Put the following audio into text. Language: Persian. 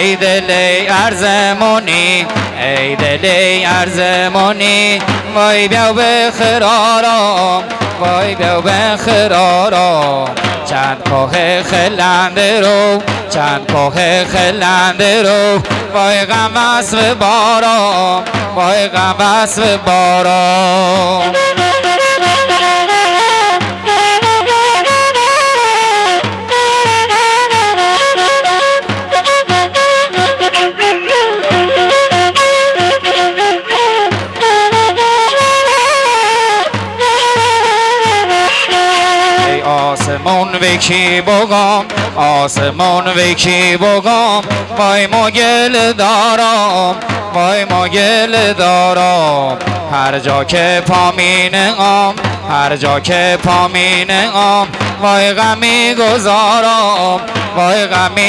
ای دل ارزمونی ای دل ارزمونی وای بیا به خرارم وای بیا به خرارم چند کوه خلنده رو چند کوه خلنده رو وای غم وصف بارم وای غم وصف بارم آسمون ویکی بگم آسمون ویکی بگم وای ما گل دارم وای ما گل دارم هر جا که پامینم هر جا که پامینم وای غمی گذارم وای غمی